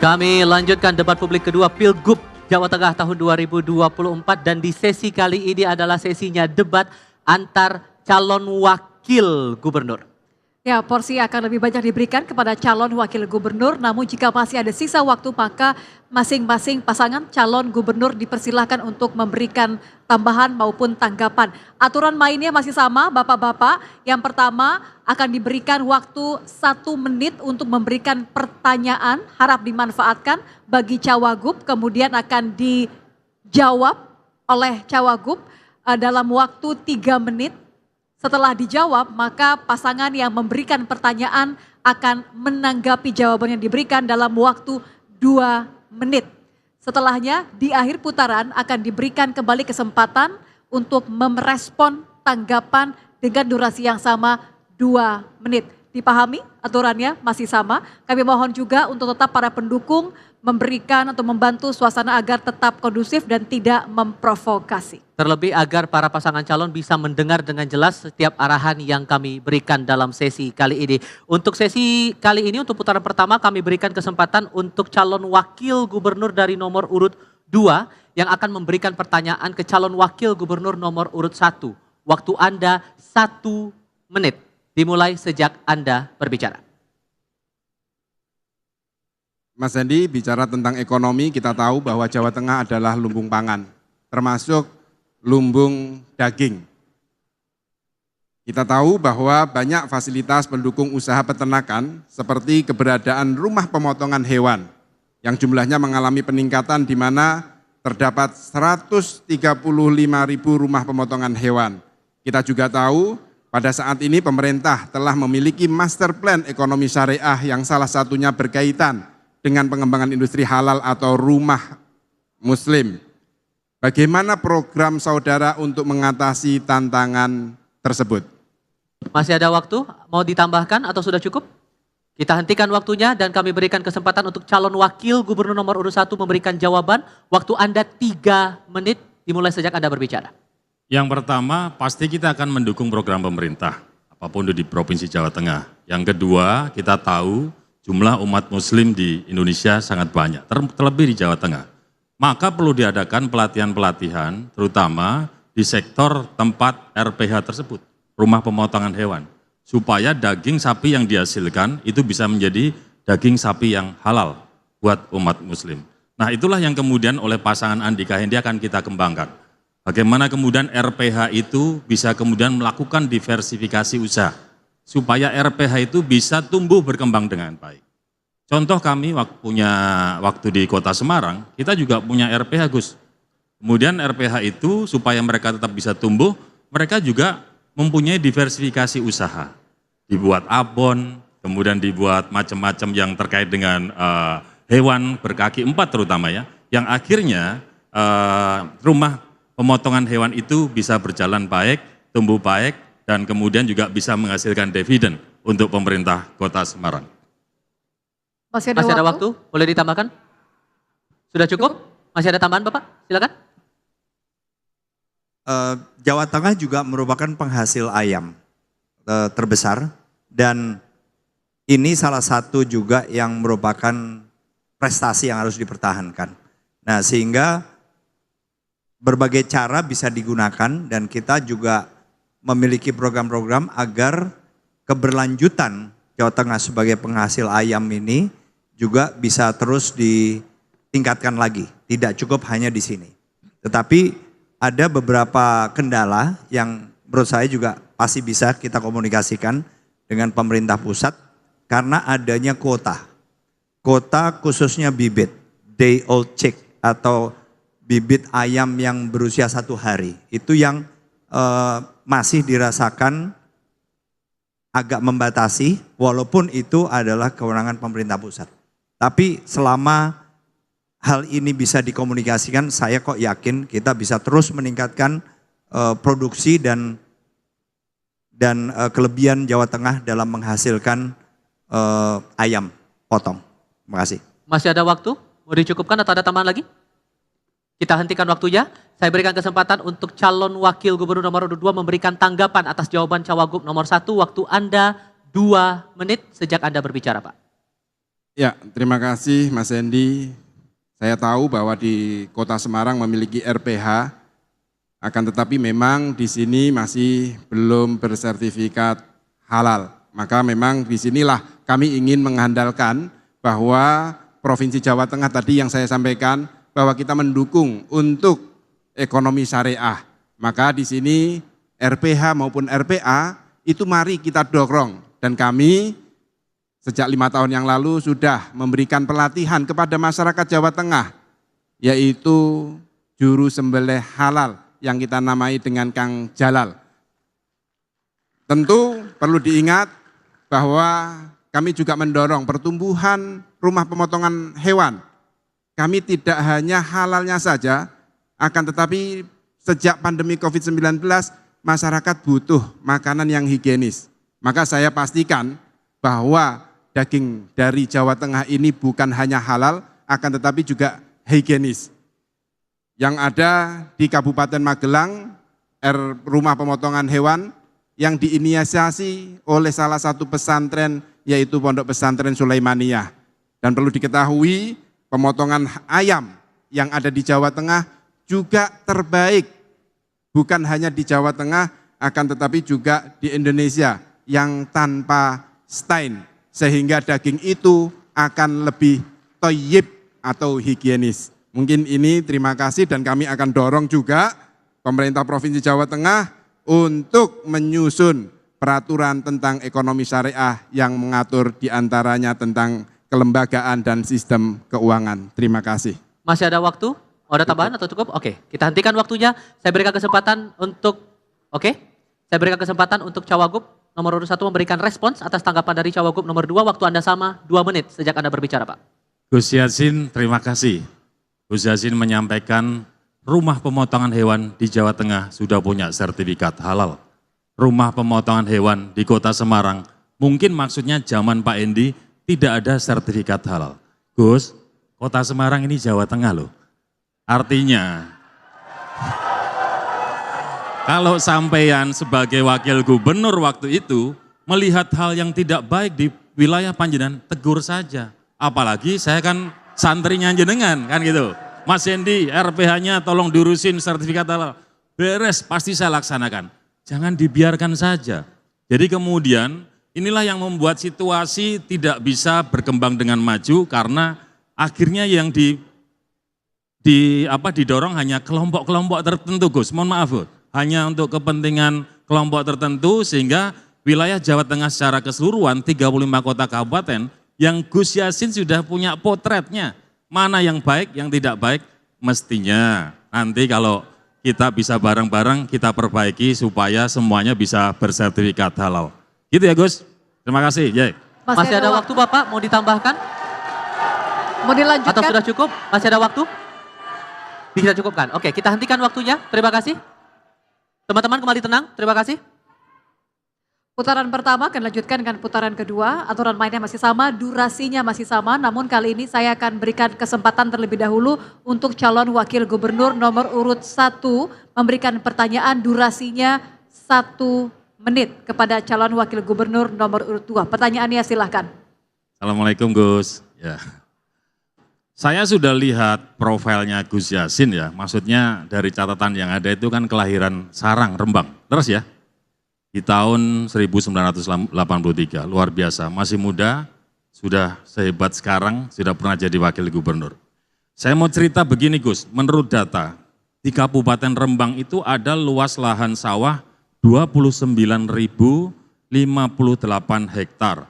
Kami lanjutkan debat publik kedua Pilgub Jawa Tengah tahun 2024 dan di sesi kali ini adalah sesinya debat antar calon wakil gubernur. Ya, porsi akan lebih banyak diberikan kepada calon wakil gubernur, namun jika masih ada sisa waktu maka masing-masing pasangan calon gubernur dipersilahkan untuk memberikan tambahan maupun tanggapan. Aturan mainnya masih sama Bapak-Bapak, yang pertama akan diberikan waktu 1 menit untuk memberikan pertanyaan, harap dimanfaatkan bagi Cawagup, kemudian akan dijawab oleh Cawagup dalam waktu 3 menit. Setelah dijawab, maka pasangan yang memberikan pertanyaan akan menanggapi jawaban yang diberikan dalam waktu 2 menit. Setelahnya, di akhir putaran akan diberikan kembali kesempatan untuk merespon tanggapan dengan durasi yang sama 2 menit. Dipahami aturannya masih sama. Kami mohon juga untuk tetap para pendukung memberikan atau membantu suasana agar tetap kondusif dan tidak memprovokasi. Terlebih agar para pasangan calon bisa mendengar dengan jelas setiap arahan yang kami berikan dalam sesi kali ini. Untuk sesi kali ini, untuk putaran pertama kami berikan kesempatan untuk calon wakil gubernur dari nomor urut 2 yang akan memberikan pertanyaan ke calon wakil gubernur nomor urut 1. Waktu Anda 1 menit, dimulai sejak Anda berbicara. Mas Andi, bicara tentang ekonomi, kita tahu bahwa Jawa Tengah adalah lumbung pangan, termasuk lumbung daging. Kita tahu bahwa banyak fasilitas pendukung usaha peternakan seperti keberadaan rumah pemotongan hewan yang jumlahnya mengalami peningkatan di mana terdapat 135.000 rumah pemotongan hewan. Kita juga tahu pada saat ini pemerintah telah memiliki master plan ekonomi syariah yang salah satunya berkaitan dengan pengembangan industri halal atau rumah muslim. Bagaimana program saudara untuk mengatasi tantangan tersebut? Masih ada waktu? Mau ditambahkan atau sudah cukup? Kita hentikan waktunya dan kami berikan kesempatan untuk calon wakil gubernur nomor urut 1 memberikan jawaban. Waktu Anda 3 menit, dimulai sejak Anda berbicara. Yang pertama, pasti kita akan mendukung program pemerintah, apapun di Provinsi Jawa Tengah. Yang kedua, kita tahu jumlah umat muslim di Indonesia sangat banyak, terlebih di Jawa Tengah. Maka perlu diadakan pelatihan-pelatihan, terutama di sektor tempat RPH tersebut, rumah pemotongan hewan. Supaya daging sapi yang dihasilkan itu bisa menjadi daging sapi yang halal buat umat muslim. Nah, itulah yang kemudian oleh pasangan Andika Hendi akan kita kembangkan. Bagaimana kemudian RPH itu bisa kemudian melakukan diversifikasi usaha, supaya RPH itu bisa tumbuh berkembang dengan baik. Contoh kami punya waktu di Kota Semarang, kita juga punya RPH Gus. Kemudian RPH itu supaya mereka tetap bisa tumbuh, mereka juga mempunyai diversifikasi usaha. Dibuat abon, kemudian dibuat macam-macam yang terkait dengan hewan berkaki 4 terutama ya, yang akhirnya rumah pemotongan hewan itu bisa berjalan baik, tumbuh baik, dan kemudian juga bisa menghasilkan dividen untuk pemerintah Kota Semarang. Masih ada waktu? Boleh ditambahkan? Sudah cukup? Masih ada tambahan Bapak? Silakan. Jawa Tengah juga merupakan penghasil ayam terbesar dan ini salah satu juga yang merupakan prestasi yang harus dipertahankan. Nah, sehingga berbagai cara bisa digunakan dan kita juga memiliki program-program agar keberlanjutan Jawa Tengah sebagai penghasil ayam ini juga bisa terus ditingkatkan lagi. Tidak cukup hanya di sini. Tetapi ada beberapa kendala yang menurut saya juga pasti bisa kita komunikasikan dengan pemerintah pusat karena adanya kuota. Kuota khususnya bibit, day old chick atau bibit ayam yang berusia 1 hari. Itu yang masih dirasakan agak membatasi walaupun itu adalah kewenangan pemerintah pusat. Tapi selama hal ini bisa dikomunikasikan, saya kok yakin kita bisa terus meningkatkan produksi dan kelebihan Jawa Tengah dalam menghasilkan ayam potong. Terima kasih. Masih ada waktu? Mau dicukupkan atau ada tambahan lagi? Kita hentikan waktunya. Saya berikan kesempatan untuk calon wakil gubernur nomor 2 memberikan tanggapan atas jawaban Cawagup nomor 1. Waktu Anda 2 menit sejak Anda berbicara, Pak. Ya, terima kasih Mas Hendy. Saya tahu bahwa di Kota Semarang memiliki RPH, akan tetapi memang di sini masih belum bersertifikat halal. Maka memang di sinilah kami ingin mengandalkan bahwa Provinsi Jawa Tengah tadi yang saya sampaikan bahwa kita mendukung untuk ekonomi syariah. Maka di sini RPH maupun RPA itu mari kita dorong, dan kami sejak 5 tahun yang lalu sudah memberikan pelatihan kepada masyarakat Jawa Tengah, yaitu juru sembelih halal yang kita namai dengan Kang Jalal. Tentu perlu diingat bahwa kami juga mendorong pertumbuhan rumah pemotongan hewan. Kami tidak hanya halalnya saja, akan tetapi sejak pandemi COVID-19 masyarakat butuh makanan yang higienis. Maka saya pastikan bahwa daging dari Jawa Tengah ini bukan hanya halal, akan tetapi juga higienis. Yang ada di Kabupaten Magelang, rumah pemotongan hewan yang diinisiasi oleh salah satu pesantren, yaitu Pondok Pesantren Sulaimaniyah. Dan perlu diketahui, pemotongan ayam yang ada di Jawa Tengah juga terbaik, bukan hanya di Jawa Tengah, akan tetapi juga di Indonesia yang tanpa stain, sehingga daging itu akan lebih thayyib atau higienis. Mungkin ini terima kasih, dan kami akan dorong juga pemerintah Provinsi Jawa Tengah untuk menyusun peraturan tentang ekonomi syariah yang mengatur diantaranya tentang kelembagaan dan sistem keuangan. Terima kasih. Masih ada waktu? Oh, ada tambahan atau cukup? Oke, kita hentikan waktunya. Saya berikan kesempatan untuk, saya berikan kesempatan untuk Cawagup nomor urut 1 memberikan respons atas tanggapan dari Cawagup nomor 2. Waktu Anda sama 2 menit sejak Anda berbicara, Pak. Gus Yassin, terima kasih. Gus Yassin menyampaikan rumah pemotongan hewan di Jawa Tengah sudah punya sertifikat halal. Rumah pemotongan hewan di Kota Semarang, mungkin maksudnya zaman Pak Endi tidak ada sertifikat halal. Gus, Kota Semarang ini Jawa Tengah loh. Artinya, kalau sampean sebagai wakil gubernur waktu itu melihat hal yang tidak baik di wilayah Panjenengan, tegur saja. Apalagi saya kan santrinya jenengan, kan gitu. Mas Hendy, RPH-nya tolong diurusin sertifikat halal. Beres, pasti saya laksanakan. Jangan dibiarkan saja. Jadi kemudian inilah yang membuat situasi tidak bisa berkembang dengan maju, karena akhirnya yang didorong hanya kelompok-kelompok tertentu, Gus. Mohon maaf, Gus. Hanya untuk kepentingan kelompok tertentu, sehingga wilayah Jawa Tengah secara keseluruhan 35 kota kabupaten yang Gus Yassin sudah punya potretnya. Mana yang baik, yang tidak baik, mestinya nanti kalau kita bisa bareng-bareng kita perbaiki supaya semuanya bisa bersertifikat halal. Gitu ya Gus. Terima kasih. Masih ada waktu Bapak, mau ditambahkan? Mau dilanjutkan? Atau sudah cukup? Masih ada waktu? Bisa cukupkan. Oke, kita hentikan waktunya. Terima kasih. Teman-teman kembali tenang, terima kasih. Putaran pertama akan lanjutkan dengan putaran kedua, aturan mainnya masih sama, durasinya masih sama, namun kali ini saya akan berikan kesempatan terlebih dahulu untuk calon wakil gubernur nomor urut 1 memberikan pertanyaan, durasinya 1 menit kepada calon wakil gubernur nomor urut 2. Pertanyaannya silahkan. Assalamualaikum Gus. Ya. Saya sudah lihat profilnya Gus Yassin ya, maksudnya dari catatan yang ada itu kan kelahiran Sarang, Rembang. Terus ya? Di tahun 1983, luar biasa, masih muda, sudah sehebat sekarang, sudah pernah jadi wakil gubernur. Saya mau cerita begini Gus, menurut data, di Kabupaten Rembang itu ada luas lahan sawah 29.058 hektar,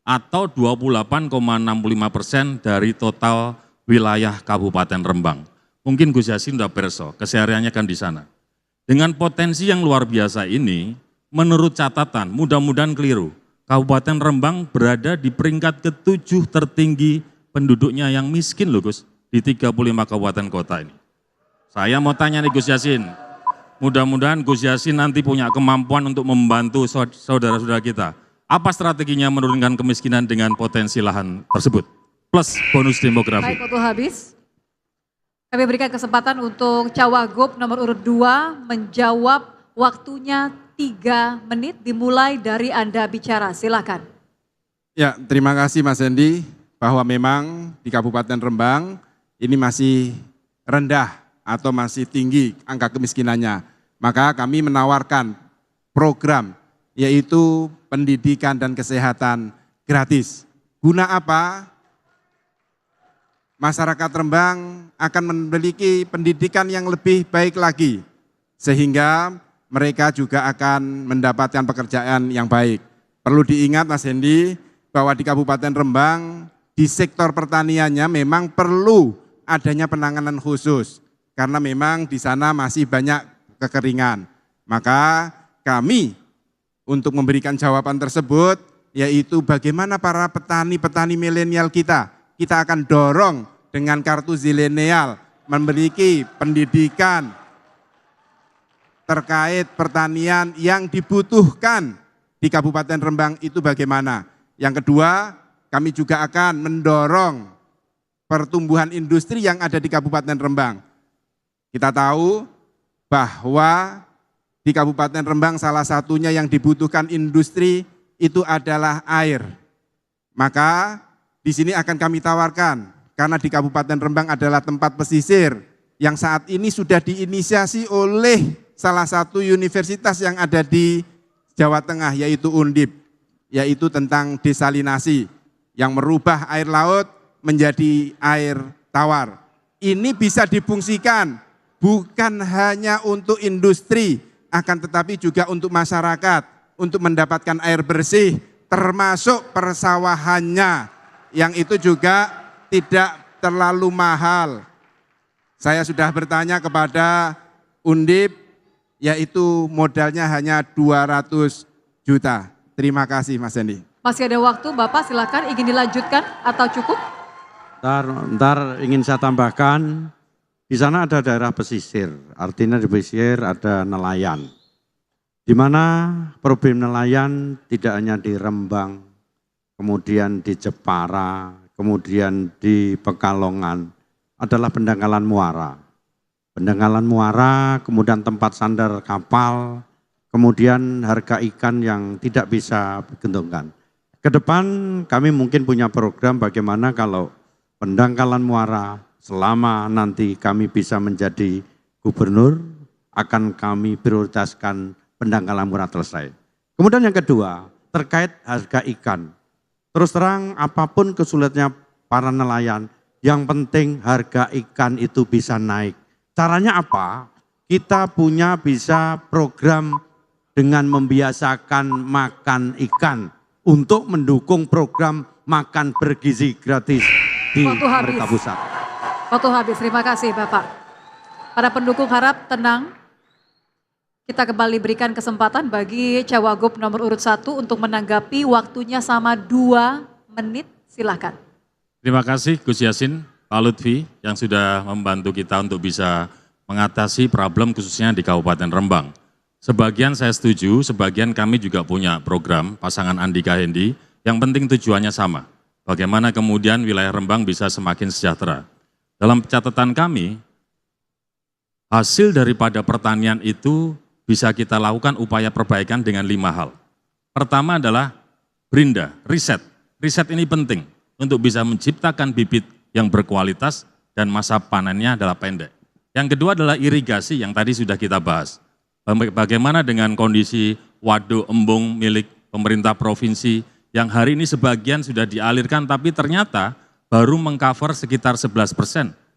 atau 28,65% dari total wilayah Kabupaten Rembang. Mungkin Gus Yassin sudah perso, kesehariannya kan di sana. Dengan potensi yang luar biasa ini, menurut catatan, mudah-mudahan keliru, Kabupaten Rembang berada di peringkat ke-7 tertinggi penduduknya yang miskin loh Gus, di 35 kabupaten kota ini. Saya mau tanya nih Gus Yassin, mudah-mudahan Gus Yassin nanti punya kemampuan untuk membantu saudara-saudara kita. Apa strateginya menurunkan kemiskinan dengan potensi lahan tersebut? Plus bonus demografi. Baik, waktu habis. Kami berikan kesempatan untuk Cawagup nomor urut 2 menjawab, waktunya 3 menit dimulai dari Anda bicara, silakan. Ya, terima kasih Mas Hendy. bahwa memang di Kabupaten Rembang ini masih rendah atau masih tinggi angka kemiskinannya. Maka kami menawarkan program yaitu pendidikan dan kesehatan gratis. Guna apa? Masyarakat Rembang akan memiliki pendidikan yang lebih baik lagi, sehingga mereka juga akan mendapatkan pekerjaan yang baik. Perlu diingat Mas Hendi, bahwa di Kabupaten Rembang, di sektor pertaniannya memang perlu adanya penanganan khusus, karena memang di sana masih banyak kekeringan. Maka kami untuk memberikan jawaban tersebut, yaitu bagaimana para petani-petani milenial kita akan dorong dengan kartu zilenial memiliki pendidikan terkait pertanian yang dibutuhkan di Kabupaten Rembang itu bagaimana. Yang kedua, kami juga akan mendorong pertumbuhan industri yang ada di Kabupaten Rembang. Kita tahu bahwa di Kabupaten Rembang salah satunya yang dibutuhkan industri itu adalah air. Maka di sini akan kami tawarkan, karena di Kabupaten Rembang adalah tempat pesisir yang saat ini sudah diinisiasi oleh salah satu universitas yang ada di Jawa Tengah, yaitu Undip, yaitu tentang desalinasi yang merubah air laut menjadi air tawar. Ini bisa difungsikan bukan hanya untuk industri, akan tetapi juga untuk masyarakat, untuk mendapatkan air bersih, termasuk persawahannya, yang itu juga tidak terlalu mahal. Saya sudah bertanya kepada Undip, yaitu modalnya hanya 200 juta. Terima kasih Mas Hendi. Masih ada waktu Bapak, silakan ingin dilanjutkan atau cukup? Ntar ingin saya tambahkan, di sana ada daerah pesisir, artinya di pesisir ada nelayan. Di mana problem nelayan tidak hanya di Rembang, kemudian di Jepara, kemudian di Pekalongan, adalah pendangkalan muara. Pendangkalan muara, kemudian tempat sandar kapal, kemudian harga ikan yang tidak bisa digendongkan. Ke depan kami mungkin punya program bagaimana kalau pendangkalan muara selama nanti kami bisa menjadi gubernur, akan kami prioritaskan pendangkalan muara selesai. Kemudian yang kedua, terkait harga ikan. Terus terang apapun kesulitannya para nelayan, yang penting harga ikan itu bisa naik. Caranya apa? Kita punya bisa program dengan membiasakan makan ikan untuk mendukung program makan bergizi gratis di Merdeka Pusat. Waktu habis, terima kasih Bapak. Para pendukung harap tenang. Kita kembali berikan kesempatan bagi Cawagup nomor urut 1 untuk menanggapi, waktunya sama 2 menit, silakan. Terima kasih Gus Yassin, Pak Lutfi yang sudah membantu kita untuk bisa mengatasi problem khususnya di Kabupaten Rembang. Sebagian saya setuju, sebagian kami juga punya program pasangan Andika Hendi, yang penting tujuannya sama. Bagaimana kemudian wilayah Rembang bisa semakin sejahtera. Dalam catatan kami, hasil daripada pertanian itu bisa kita lakukan upaya perbaikan dengan 5 hal. Pertama adalah Brinda, riset. Riset ini penting untuk bisa menciptakan bibit yang berkualitas dan masa panennya adalah pendek. Yang kedua adalah irigasi yang tadi sudah kita bahas. Bagaimana dengan kondisi waduk embung milik pemerintah provinsi yang hari ini sebagian sudah dialirkan tapi ternyata baru mengcover sekitar 11%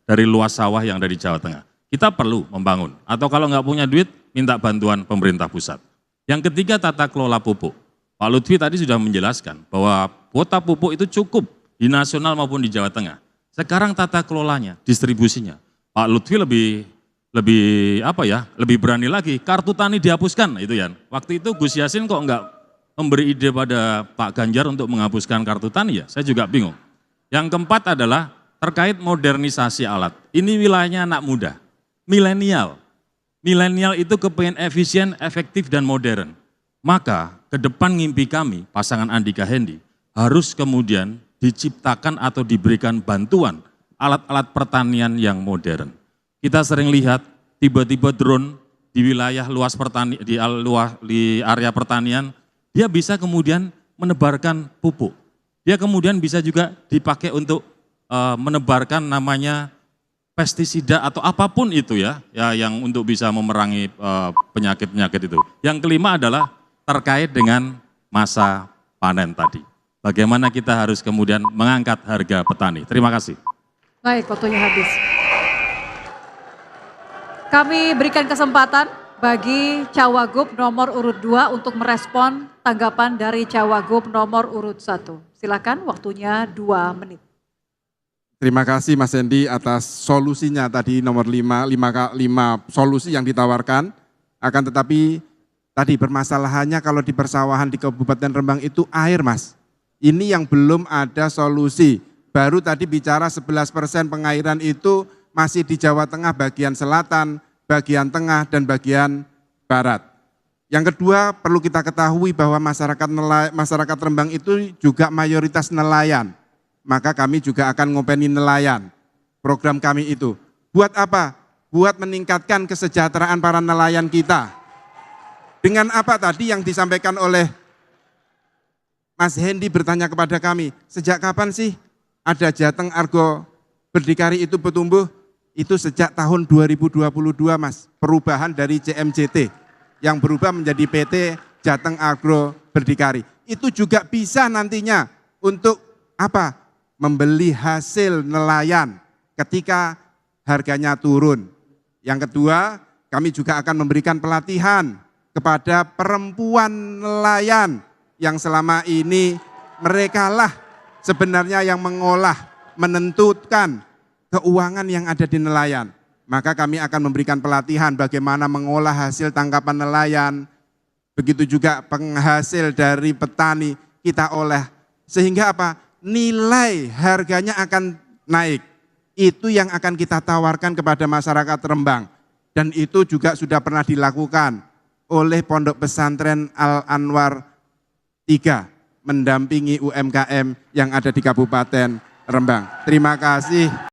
dari luas sawah yang dari Jawa Tengah. Kita perlu membangun, atau kalau nggak punya duit, minta bantuan pemerintah pusat. Yang ketiga, tata kelola pupuk. Pak Lutfi tadi sudah menjelaskan bahwa kuota pupuk itu cukup di nasional maupun di Jawa Tengah. Sekarang tata kelolanya, distribusinya. Pak Lutfi lebih berani lagi, kartu tani dihapuskan, itu ya. Waktu itu Gus Yassin kok nggak memberi ide pada Pak Ganjar untuk menghapuskan kartu tani ya, saya juga bingung. Yang keempat adalah terkait modernisasi alat. Ini wilayahnya anak muda. Milenial. Milenial itu kepengen efisien, efektif, dan modern. Maka ke depan mimpi kami, pasangan Andika Hendi, harus kemudian diciptakan atau diberikan bantuan alat-alat pertanian yang modern. Kita sering lihat tiba-tiba drone di wilayah luas di area pertanian, dia bisa kemudian menebarkan pupuk. Dia kemudian bisa juga dipakai untuk menebarkan namanya pestisida atau apapun itu ya yang untuk bisa memerangi penyakit-penyakit itu. Yang kelima adalah terkait dengan masa panen tadi. Bagaimana kita harus kemudian mengangkat harga petani. Terima kasih. Baik, waktunya habis. Kami berikan kesempatan bagi Cawagup nomor urut 2 untuk merespon tanggapan dari Cawagup nomor urut 1. Silakan, waktunya 2 menit. Terima kasih Mas Hendy atas solusinya tadi nomor 5 solusi yang ditawarkan. Akan tetapi tadi permasalahannya kalau di persawahan di Kabupaten Rembang itu air Mas. Ini yang belum ada solusi. Baru tadi bicara 11% pengairan itu masih di Jawa Tengah bagian selatan, bagian tengah dan bagian barat. Yang kedua perlu kita ketahui bahwa masyarakat Rembang itu juga mayoritas nelayan. Maka kami juga akan ngopeni nelayan. Program kami itu. Buat apa? Buat meningkatkan kesejahteraan para nelayan kita. Dengan apa tadi yang disampaikan oleh Mas Hendy bertanya kepada kami, sejak kapan sih ada Jateng Argo Berdikari itu bertumbuh? Itu sejak tahun 2022 Mas, perubahan dari CMJT yang berubah menjadi PT Jateng Agro Berdikari. Itu juga bisa nantinya untuk apa? Membeli hasil nelayan ketika harganya turun. Yang kedua, kami juga akan memberikan pelatihan kepada perempuan nelayan yang selama ini merekalah sebenarnya yang mengolah, menentukan keuangan yang ada di nelayan. Maka kami akan memberikan pelatihan bagaimana mengolah hasil tangkapan nelayan, begitu juga penghasil dari petani kita olah. Sehingga apa? Nilai harganya akan naik. Itu yang akan kita tawarkan kepada masyarakat Rembang. Dan itu juga sudah pernah dilakukan oleh Pondok Pesantren Al-Anwar 3 mendampingi UMKM yang ada di Kabupaten Rembang. Terima kasih.